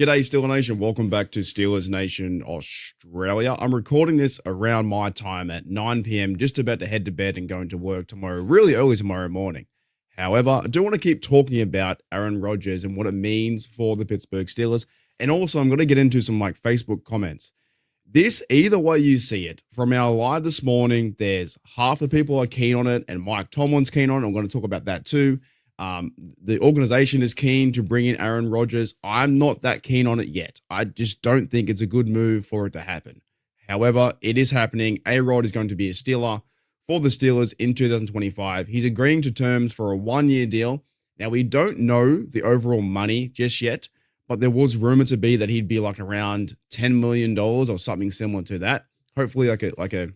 G'day, Steelers Nation. Welcome back to Steelers Nation Australia. I'm recording this around my time at 9 p.m., just about to head to bed and going to work tomorrow, really early tomorrow morning. However, I do want to keep talking about Aaron Rodgers and what it means for the Pittsburgh Steelers. And also, I'm going to get into some Facebook comments. This, either way you see it, from our live this morning, there's half the people are keen on it, and Mike Tomlin's keen on it. I'm going to talk about that too. The organization is keen to bring in Aaron Rodgers. I'm not that keen on it yet. I just don't think it's a good move for it to happen. However, it is happening. A-Rod is going to be a Steeler for the Steelers in 2025. He's agreeing to terms for a one-year deal. Now, we don't know the overall money just yet, but there was rumored to be that he'd be like around $10 million or something similar to that. Hopefully like a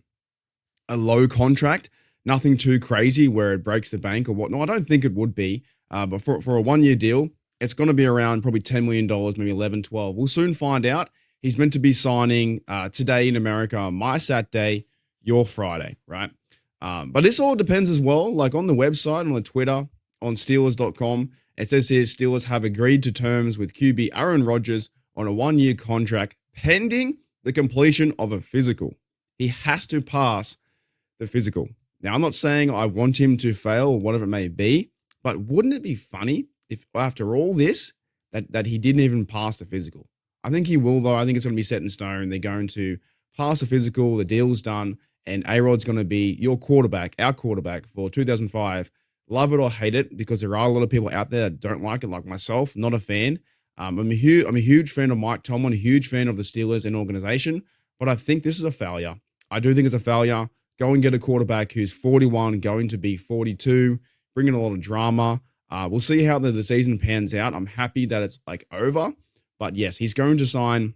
low contract. Nothing too crazy where it breaks the bank or whatnot. I don't think it would be. But for a one-year deal, it's going to be around probably $10 million, maybe 11, 12. We'll soon find out. He's meant to be signing today in America, my Saturday, your Friday, right? But this all depends as well. Like on the website, on the Twitter, on Steelers.com, it says here Steelers have agreed to terms with QB Aaron Rodgers on a one-year contract pending the completion of a physical. He has to pass the physical. Now, I'm not saying I want him to fail or whatever it may be, but wouldn't it be funny if after all this, that he didn't even pass the physical? I think he will, though. I think it's going to be set in stone. They're going to pass the physical, the deal's done, and A-Rod's going to be your quarterback, our quarterback for 2005. Love it or hate it, because there are a lot of people out there that don't like it, like myself, not a fan. I'm a huge fan of Mike Tomlin, a huge fan of the Steelers and organization, but I think this is a failure. I do think it's a failure. Go and get a quarterback who's 41, going to be 42, bringing a lot of drama. We'll see how the season pans out. I'm happy that it's like over. But yes, he's going to sign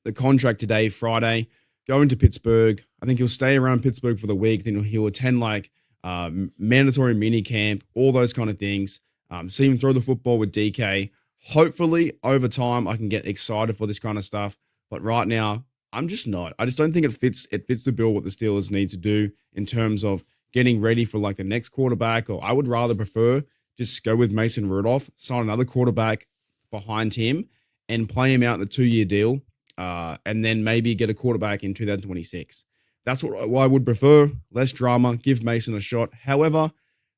the contract today, Friday, going to Pittsburgh. I think he'll stay around Pittsburgh for the week. Then he'll attend like mandatory mini camp, all those kind of things. See him throw the football with DK. Hopefully, over time, I can get excited for this kind of stuff. But right now, I'm just not. I just don't think it fits the bill what the Steelers need to do in terms of getting ready for like the next quarterback. Or I would rather prefer just go with Mason Rudolph, sign another quarterback behind him, and play him out in the 2-year deal, and then maybe get a quarterback in 2026. That's what I would prefer. Less drama, give Mason a shot. However,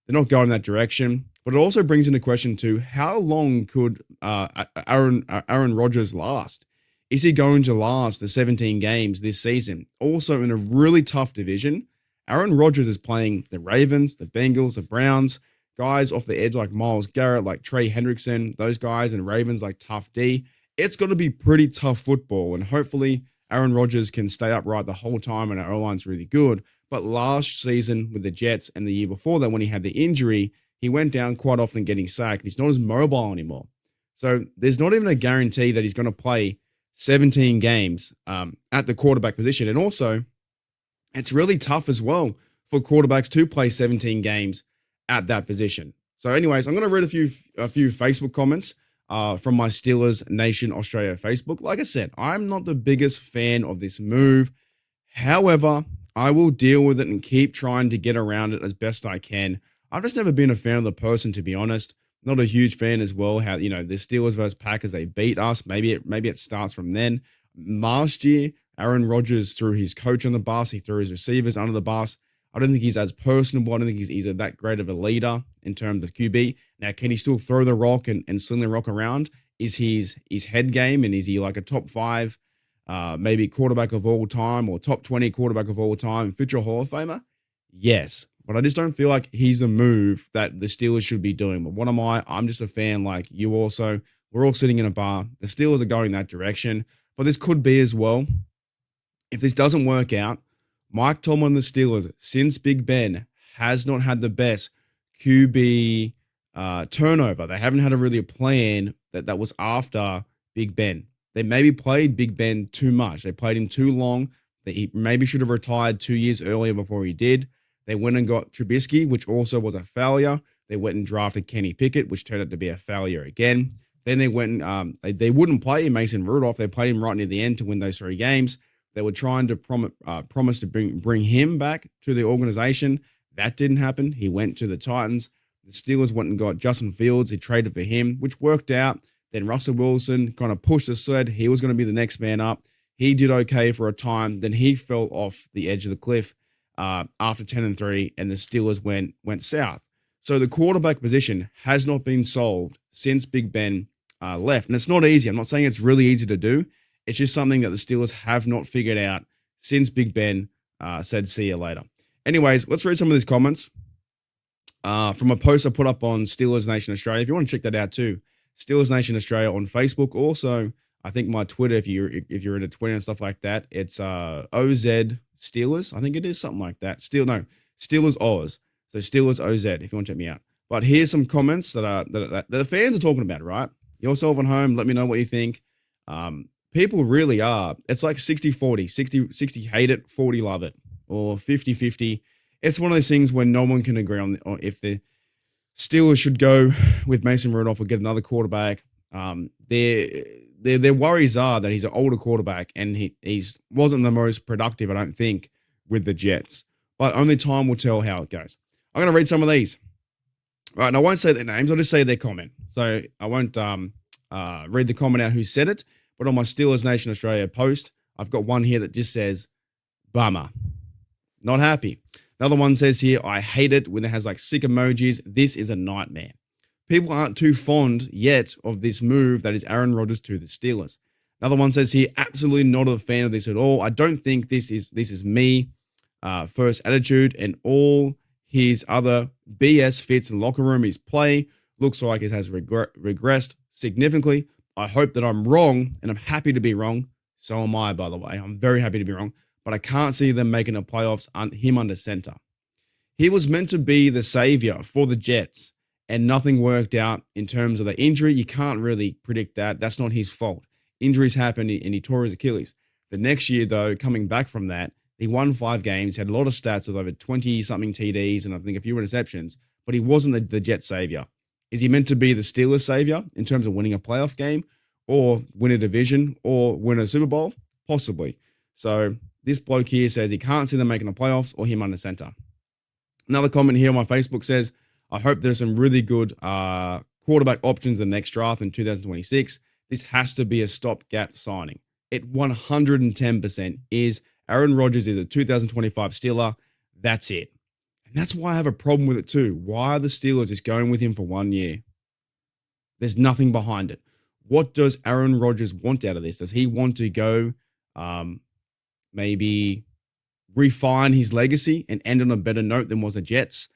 they're not going that direction. But it also brings into question too, how long could Aaron Rodgers last? Is he going to last the 17 games this season? Also in a really tough division, Aaron Rodgers is playing the Ravens, the Bengals, the Browns, guys off the edge like Myles Garrett, like Trey Hendrickson, those guys, and Ravens like Tough D. It's going to be pretty tough football, and hopefully Aaron Rodgers can stay upright the whole time, and our O-line's really good. But last season with the Jets and the year before that when he had the injury, he went down quite often getting sacked. He's not as mobile anymore. So there's not even a guarantee that he's going to play 17 games at the quarterback position. And also, it's really tough as well for quarterbacks to play 17 games at that position. So anyways, I'm going to read a few Facebook comments from my Steelers Nation Australia Facebook. Like I said, I'm not the biggest fan of this move. However, I will deal with it and keep trying to get around it as best I can. I've just never been a fan of the person, to be honest. Not a huge fan as well. How, the Steelers versus Packers, they beat us. Maybe it starts from then. Last year, Aaron Rodgers threw his coach on the bus. He threw his receivers under the bus. I don't think he's as personable. I don't think he's that great of a leader in terms of QB. Now, can he still throw the rock and sling the rock around? Is his head game, and is he like a top 5, maybe quarterback of all time, or top 20 quarterback of all time, future Hall of Famer? Yes. But I just don't feel like he's a move that the Steelers should be doing. But what am I? I'm just a fan like you also. We're all sitting in a bar. The Steelers are going that direction. But this could be as well. If this doesn't work out, Mike Tomlin and the Steelers, since Big Ben, has not had the best QB turnover. They haven't had a plan that was after Big Ben. They maybe played Big Ben too much. They played him too long. He maybe should have retired 2 years earlier before he did. They went and got Trubisky, which also was a failure. They went and drafted Kenny Pickett, which turned out to be a failure again. Then they went and they wouldn't play Mason Rudolph. They played him right near the end to win those 3 games. They were trying to promise to bring him back to the organization. That didn't happen. He went to the Titans. The Steelers went and got Justin Fields. They traded for him, which worked out. Then Russell Wilson kind of pushed the sled. He was going to be the next man up. He did okay for a time. Then he fell off the edge of the cliff after 10-3, and the Steelers went south. So the quarterback position has not been solved since Big Ben left. And it's not easy. I'm not saying it's really easy to do. It's just something that the Steelers have not figured out since Big Ben said, see you later. Anyways, let's read some of these comments from a post I put up on Steelers Nation Australia. If you want to check that out too, Steelers Nation Australia on Facebook. Also, I think my Twitter, if you're into Twitter and stuff like that, it's OZ Steelers. I think it is something like that. Steelers Oz. So Steelers OZ, if you want to check me out. But here's some comments that the fans are talking about, right? Yourself at home, let me know what you think. People really are. It's like 60-40. 60 hate it, 40 love it. Or 50-50. It's one of those things where no one can agree on if the Steelers should go with Mason Rudolph or get another quarterback. Their worries are that he's an older quarterback and he's wasn't the most productive, I don't think, with the Jets. But only time will tell how it goes. I'm going to read some of these. All right, and I won't say their names. I'll just say their comment. So I won't read the comment out who said it. But on my Steelers Nation Australia post, I've got one here that just says, bummer. Not happy. Another one says here, I hate it, when it has like sick emojis. This is a nightmare. People aren't too fond yet of this move that is Aaron Rodgers to the Steelers. Another one says here, absolutely not a fan of this at all. I don't think this is me first attitude, and all his other BS fits in the locker room. His play looks like it has regressed significantly. I hope that I'm wrong, and I'm happy to be wrong. So am I, by the way. I'm very happy to be wrong. But I can't see them making the playoffs him under center. He was meant to be the savior for the Jets, and nothing worked out in terms of the injury. You can't really predict that. That's not his fault. Injuries happen, and he tore his Achilles. The next year, though, coming back from that, he won 5 games, had a lot of stats with over 20-something TDs and I think a few interceptions, but he wasn't the Jets savior. Is he meant to be the Steelers savior in terms of winning a playoff game or win a division or win a Super Bowl? Possibly. So this bloke here says he can't see them making the playoffs or him under center. Another comment here on my Facebook says, I hope there's some really good quarterback options in the next draft in 2026. This has to be a stopgap signing. It 110% is. Aaron Rodgers is a 2025 Steeler. That's it. And that's why I have a problem with it too. Why are the Steelers just going with him for 1 year? There's nothing behind it. What does Aaron Rodgers want out of this? Does he want to go maybe refine his legacy and end on a better note than was the Jets?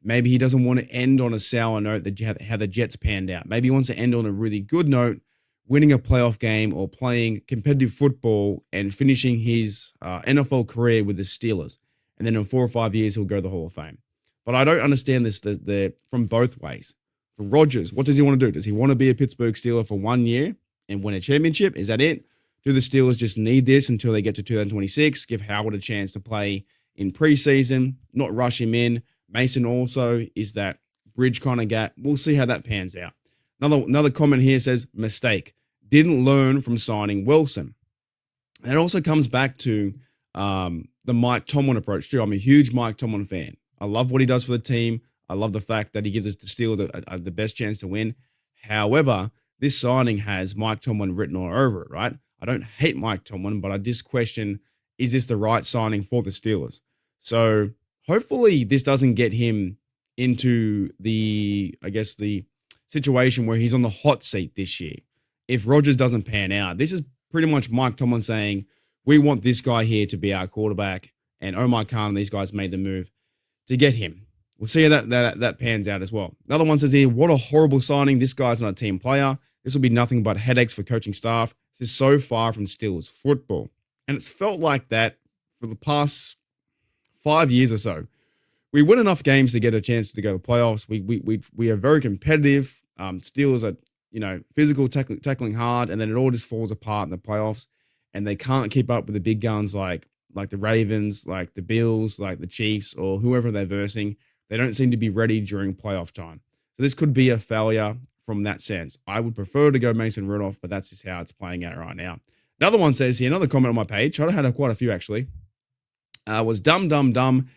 Maybe he doesn't want to end on a sour note that how the Jets panned out. Maybe he wants to end on a really good note, winning a playoff game or playing competitive football and finishing his NFL career with the Steelers. And then in 4 or 5 years, he'll go to the Hall of Fame. But I don't understand this from both ways. For Rodgers, what does he want to do? Does he want to be a Pittsburgh Steeler for 1 year and win a championship? Is that it? Do the Steelers just need this until they get to 2026? Give Howard a chance to play in preseason, not rush him in. Mason also is that bridge kind of gap. We'll see how that pans out. Another comment here says, mistake. Didn't learn from signing Wilson. And it also comes back to the Mike Tomlin approach too. I'm a huge Mike Tomlin fan. I love what he does for the team. I love the fact that he gives us the Steelers the best chance to win. However, this signing has Mike Tomlin written all over it, right? I don't hate Mike Tomlin, but I just question, is this the right signing for the Steelers? So hopefully this doesn't get him into the situation where he's on the hot seat this year. If Rodgers doesn't pan out, this is pretty much Mike Tomlin saying, we want this guy here to be our quarterback. And Omar Khan and these guys made the move to get him. We'll see how that pans out as well. Another one says here, what a horrible signing. This guy's not a team player. This will be nothing but headaches for coaching staff. This is so far from Steelers football. And it's felt like that for the past 5 years or so. We win enough games to get a chance to go to the playoffs. We are very competitive. Steelers are, physical, tackling hard, and then it all just falls apart in the playoffs. And they can't keep up with the big guns like the Ravens, like the Bills, like the Chiefs, or whoever they're versing. They don't seem to be ready during playoff time. So this could be a failure from that sense. I would prefer to go Mason Rudolph, but that's just how it's playing out right now. Another one says here, another comment on my page, I had quite a few actually, was dumb.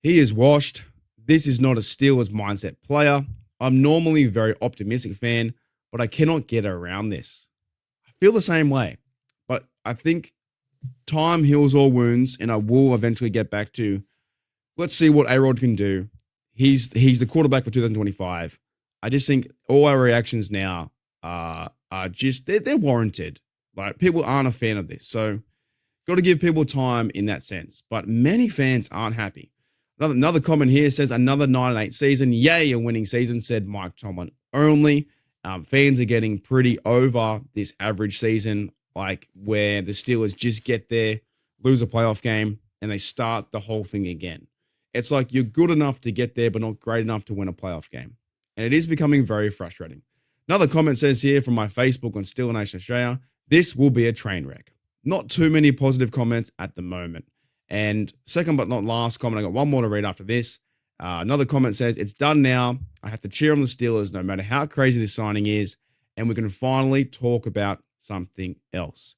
He is washed. This is not a Steelers mindset player. I'm normally a very optimistic fan, but but I cannot get around this. I feel the same way, but I think time heals all wounds, and I will eventually get back to, let's see what A-Rod can do. He's the quarterback for 2025. I just think all our reactions now are just, they're warranted. Like, people aren't a fan of this, so got to give people time in that sense. But many fans aren't happy. Another comment here says, another 9-8 season. Yay, a winning season, said Mike Tomlin only. Fans are getting pretty over this average season, like where the Steelers just get there, lose a playoff game, and they start the whole thing again. It's like you're good enough to get there, but not great enough to win a playoff game. And it is becoming very frustrating. Another comment says here from my Facebook on Steeler Nation Australia, this will be a train wreck. Not too many positive comments at the moment. And second but not last comment, I got one more to read after this. Another comment says, it's done now. I have to cheer on the Steelers no matter how crazy this signing is, and we can finally talk about something else.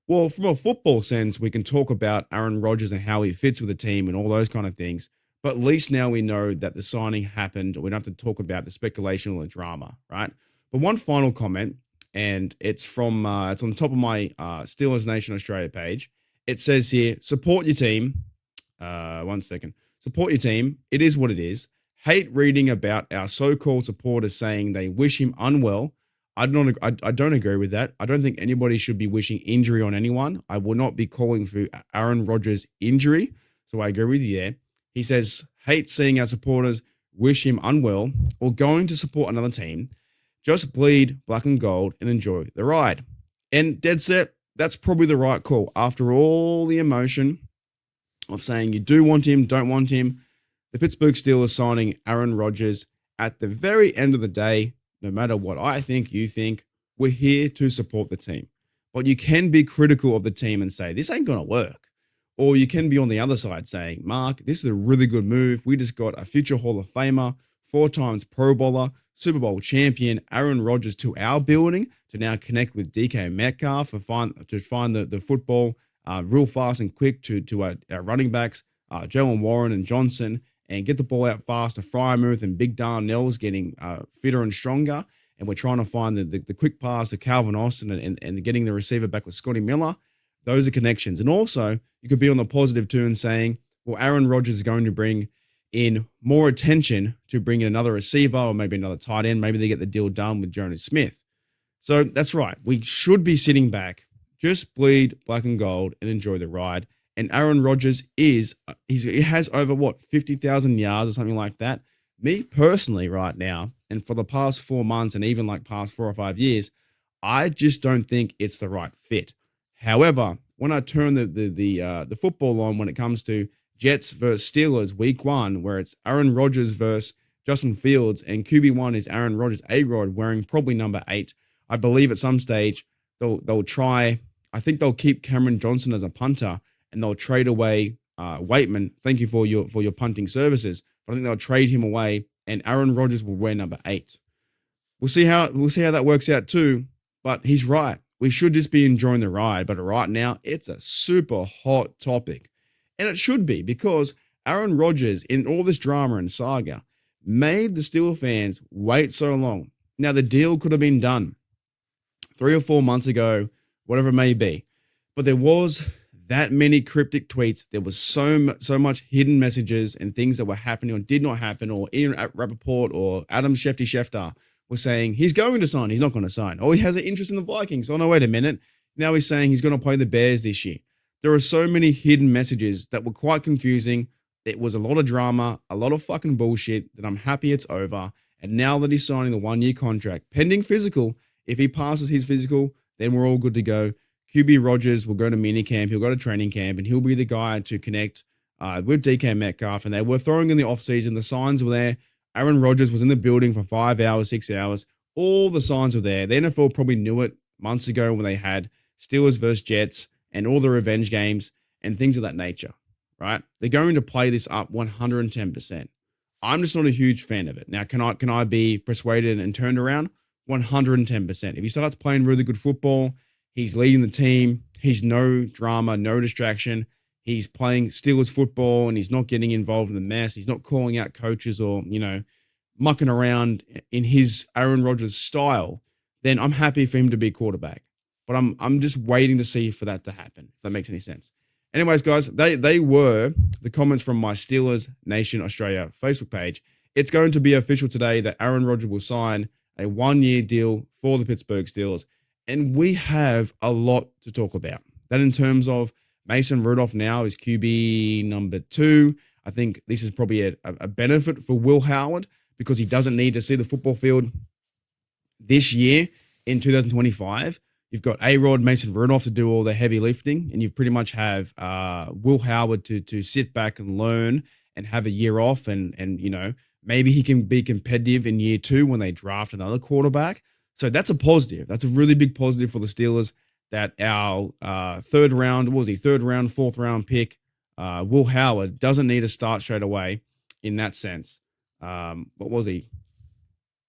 Well, from a football sense, we can talk about Aaron Rodgers and how he fits with the team and all those kind of things. But at least now we know that the signing happened. We don't have to talk about the speculation or the drama, right? But one final comment, and it's from it's on top of my Steelers Nation Australia page. It says here, support your team. One second. Support your team. It is what it is. Hate reading about our so-called supporters saying they wish him unwell. I don't agree with that. I don't think anybody should be wishing injury on anyone. I will not be calling for Aaron Rodgers' injury. So I agree with you there. He says, hate seeing our supporters wish him unwell or going to support another team. Just bleed black and gold and enjoy the ride. And dead set, that's probably the right call. After all the emotion of saying you do want him, don't want him, the Pittsburgh Steelers signing Aaron Rodgers, at the very end of the day, no matter what I think, you think, we're here to support the team. But you can be critical of the team and say, this ain't going to work. Or you can be on the other side saying, Mark, this is a really good move. We just got a future Hall of Famer, 4 times Pro Bowler, Super Bowl champion, Aaron Rodgers to our building to now connect with DK Metcalf to find the football real fast and quick to our running backs, Jalen Warren and Johnson, and get the ball out fast to Frymouth and Big Darnell's getting fitter and stronger. And we're trying to find the quick pass to Calvin Austin and getting the receiver back with Scotty Miller. Those are connections. And also, you could be on the positive too and saying, well, Aaron Rodgers is going to bring in more attention to bring in another receiver or maybe another tight end. Maybe they get the deal done with Jonas Smith. So that's right. We should be sitting back, just bleed black and gold and enjoy the ride. And Aaron Rodgers he has over 50,000 yards or something like that. Me personally right now, and for the past 4 months and even like past 4 or 5 years, I just don't think it's the right fit. However, when I turn the football on, when it comes to Jets versus Steelers week 1, where it's Aaron Rodgers versus Justin Fields, and QB1 is Aaron Rodgers, A-Rod, wearing probably number 8. I believe at some stage they'll try. I think they'll keep Cameron Johnson as a punter, and they'll trade away Waitman. Thank you for your punting services, but I think they'll trade him away, and Aaron Rodgers will wear number 8. We'll see how that works out too. But he's right. We should just be enjoying the ride. But right now, it's a super hot topic. And it should be, because Aaron Rodgers, in all this drama and saga, made the Steelers fans wait so long. Now, the deal could have been done 3 or 4 months ago, whatever it may be. But there was that many cryptic tweets. There was so much hidden messages and things that were happening or did not happen, or Ian Rappaport or Adam Schefter were saying he's going to sign, he's not going to sign. Oh, he has an interest in the Vikings. Oh, no, wait a minute. Now he's saying he's going to play the Bears this year. There are so many hidden messages that were quite confusing. It was a lot of drama, a lot of fucking bullshit that I'm happy it's over. And now that he's signing the 1-year contract, pending physical, if he passes his physical, then we're all good to go. QB Rodgers will go to minicamp, he'll go to training camp, and he'll be the guy to connect with DK Metcalf. And they were throwing in the offseason. The signs were there. Aaron Rodgers was in the building for 5 hours, 6 hours. All the signs were there. The NFL probably knew it months ago when they had Steelers versus Jets and all the revenge games and things of that nature, right? They're going to play this up 110%. I'm just not a huge fan of it. Now, can I be persuaded and turned around? 110%. If he starts playing really good football, he's leading the team, he's no drama, no distraction, he's playing Steelers football and he's not getting involved in the mess, he's not calling out coaches or, mucking around in his Aaron Rodgers style, then I'm happy for him to be quarterback. But I'm just waiting to see for that to happen, if that makes any sense. Anyways, guys, they were the comments from my Steelers Nation Australia Facebook page. It's going to be official today that Aaron Rodgers will sign a 1-year deal for the Pittsburgh Steelers. And we have a lot to talk about. That in terms of Mason Rudolph now is QB number 2. I think this is probably a benefit for Will Howard because he doesn't need to see the football field this year in 2025. You've got A-Rod, Mason Rudolph to do all the heavy lifting, and you pretty much have Will Howard to sit back and learn and have a year off, and maybe he can be competitive in year 2 when they draft another quarterback. So that's a positive. That's a really big positive for the Steelers that our third round, fourth round pick, Will Howard doesn't need to start straight away in that sense. What was he?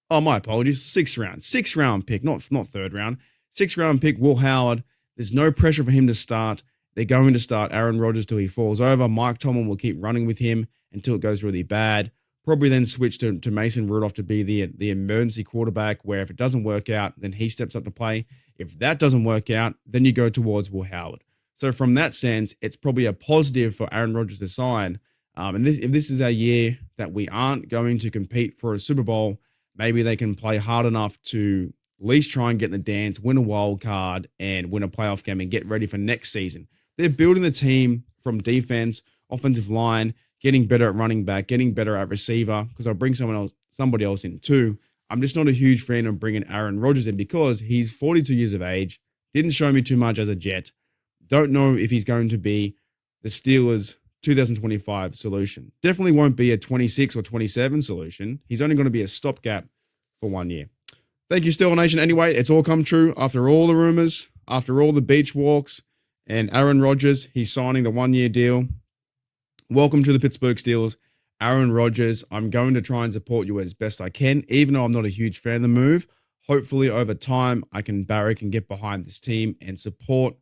Oh, my apologies. Sixth round pick, not third round. 6th round pick, Will Howard. There's no pressure for him to start. They're going to start Aaron Rodgers till he falls over. Mike Tomlin will keep running with him until it goes really bad. Probably then switch to Mason Rudolph to be the emergency quarterback, where if it doesn't work out, then he steps up to play. If that doesn't work out, then you go towards Will Howard. So from that sense, it's probably a positive for Aaron Rodgers to sign. And if this is a year that we aren't going to compete for a Super Bowl, maybe they can play hard enough to at least try and get in the dance, win a wild card, and win a playoff game and get ready for next season. They're building the team from defense, offensive line, getting better at running back, getting better at receiver, because I'll bring somebody else in too. I'm just not a huge fan of bringing Aaron Rodgers in because he's 42 years of age, didn't show me too much as a Jet. Don't know if he's going to be the Steelers' 2025 solution. Definitely won't be a 26 or 27 solution. He's only going to be a stopgap for 1 year. Thank you, Steelers Nation. Anyway, it's all come true after all the rumors, after all the beach walks, and Aaron Rodgers, he's signing the 1-year deal. Welcome to the Pittsburgh Steelers. Aaron Rodgers, I'm going to try and support you as best I can, even though I'm not a huge fan of the move. Hopefully, over time, I can barrack and get behind this team and support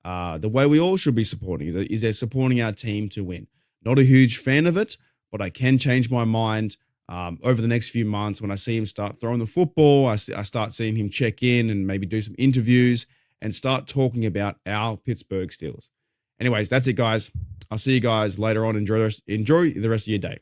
the way we all should be supporting. Is they're supporting our team to win. Not a huge fan of it, but I can change my mind over the next few months when I see him start throwing the football. I start seeing him check in and maybe do some interviews and start talking about our Pittsburgh Steelers. Anyways, that's it, guys. I'll see you guys later on. Enjoy the rest of your day.